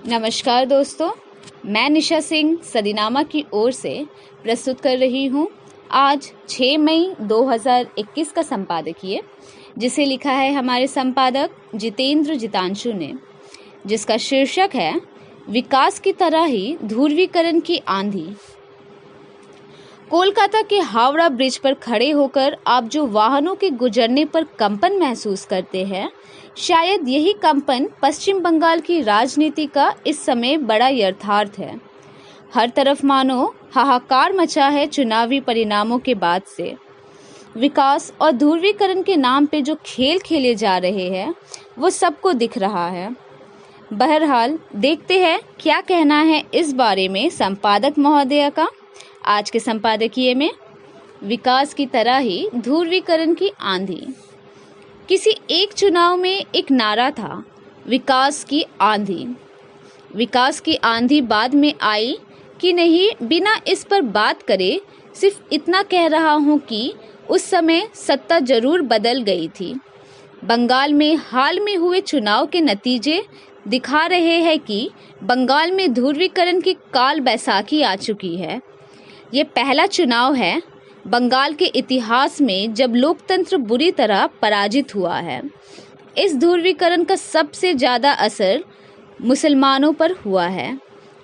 नमस्कार दोस्तों, मैं निशा सिंह सदीनामा की ओर से प्रस्तुत कर रही हूँ आज 6 मई 2021 का संपादकीय, जिसे लिखा है हमारे संपादक जितेंद्र जितांशु ने, जिसका शीर्षक है विकास की तरह ही ध्रुवीकरण की आंधी। कोलकाता के हावड़ा ब्रिज पर खड़े होकर आप जो वाहनों के गुजरने पर कंपन महसूस करते हैं, शायद यही कंपन पश्चिम बंगाल की राजनीति का इस समय बड़ा यथार्थ है। हर तरफ मानो हाहाकार मचा है चुनावी परिणामों के बाद से। विकास और ध्रुवीकरण के नाम पे जो खेल खेले जा रहे हैं, वो सबको दिख रहा है। बहरहाल देखते हैं क्या कहना है इस बारे में संपादक महोदया का आज के संपादकीय में। विकास की तरह ही ध्रुवीकरण की आंधी। किसी एक चुनाव में एक नारा था, विकास की आंधी। विकास की आंधी बाद में आई कि नहीं, बिना इस पर बात करे सिर्फ इतना कह रहा हूं कि उस समय सत्ता जरूर बदल गई थी। बंगाल में हाल में हुए चुनाव के नतीजे दिखा रहे हैं कि बंगाल में ध्रुवीकरण की काल बैसाखी आ चुकी है। ये पहला चुनाव है बंगाल के इतिहास में जब लोकतंत्र बुरी तरह पराजित हुआ है। इस ध्रुवीकरण का सबसे ज़्यादा असर मुसलमानों पर हुआ है।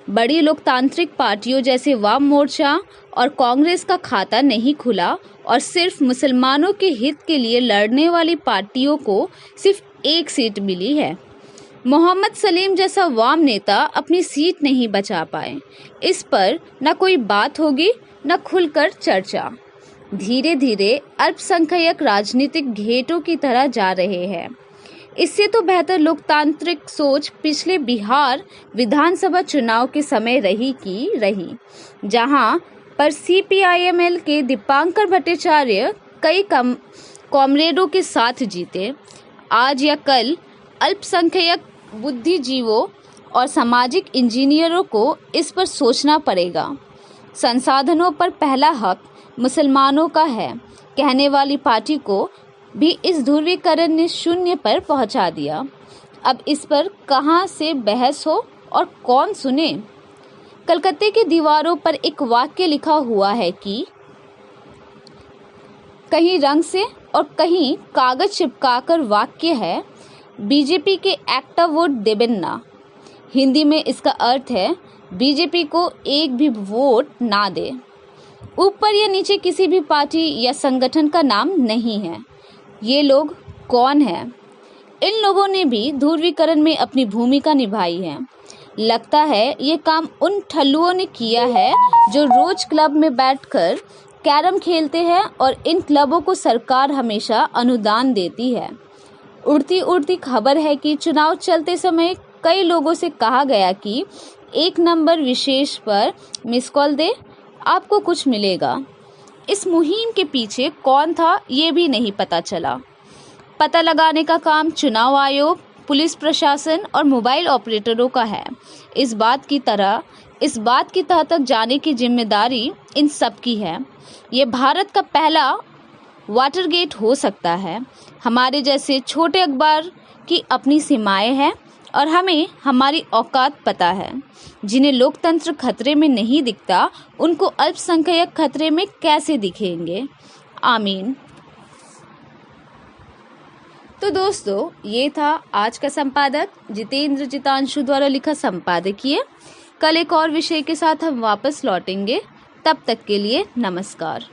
बड़ी लोकतांत्रिक पार्टियों जैसे वाम मोर्चा और कांग्रेस का खाता नहीं खुला और सिर्फ मुसलमानों के हित के लिए लड़ने वाली पार्टियों को सिर्फ एक सीट मिली है। मोहम्मद सलीम जैसा वाम नेता अपनी सीट नहीं बचा पाए। इस पर न कोई बात होगी न खुलकर चर्चा। धीरे धीरे अल्पसंख्यक राजनीतिक घेटों की तरह जा रहे हैं। इससे तो बेहतर लोकतांत्रिक सोच पिछले बिहार विधानसभा चुनाव के समय रही, जहां पर सीपीआईएमएल के दीपांकर भट्टाचार्य कई कॉमरेडों के साथ जीते। आज या कल अल्पसंख्यक बुद्धिजीवों और सामाजिक इंजीनियरों को इस पर सोचना पड़ेगा। संसाधनों पर पहला हक मुसलमानों का है कहने वाली पार्टी को भी इस ध्रुवीकरण ने शून्य पर पहुंचा दिया। अब इस पर कहां से बहस हो और कौन सुने। कलकत्ते की दीवारों पर एक वाक्य लिखा हुआ है कि कहीं रंग से और कहीं कागज चिपकाकर वाक्य है, बीजेपी के एक्टा वोट देबेन ना। हिंदी में इसका अर्थ है, बीजेपी को एक भी वोट ना दे। ऊपर या नीचे किसी भी पार्टी या संगठन का नाम नहीं है। ये लोग कौन हैं? इन लोगों ने भी ध्रुवीकरण में अपनी भूमिका निभाई है। लगता है ये काम उन ठल्लुओं ने किया है जो रोज क्लब में बैठकर कैरम खेलते हैं और इन क्लबों को सरकार हमेशा अनुदान देती है। उड़ती उड़ती खबर है कि चुनाव चलते समय कई लोगों से कहा गया कि 1 नंबर विशेष पर मिस कॉल दे, आपको कुछ मिलेगा। इस मुहिम के पीछे कौन था ये भी नहीं पता चला। पता लगाने का काम चुनाव आयोग, पुलिस प्रशासन और मोबाइल ऑपरेटरों का है। इस बात की तह तक जाने की जिम्मेदारी इन सब की है। ये भारत का पहला वाटरगेट हो सकता है। हमारे जैसे छोटे अखबार की अपनी सीमाएं हैं और हमें हमारी औकात पता है। जिन्हें लोकतंत्र खतरे में नहीं दिखता, उनको अल्पसंख्यक खतरे में कैसे दिखेंगे। आमीन। तो दोस्तों, ये था आज का संपादक जितेंद्र जितांशु द्वारा लिखा संपादकीय। कल एक और विषय के साथ हम वापस लौटेंगे। तब तक के लिए नमस्कार।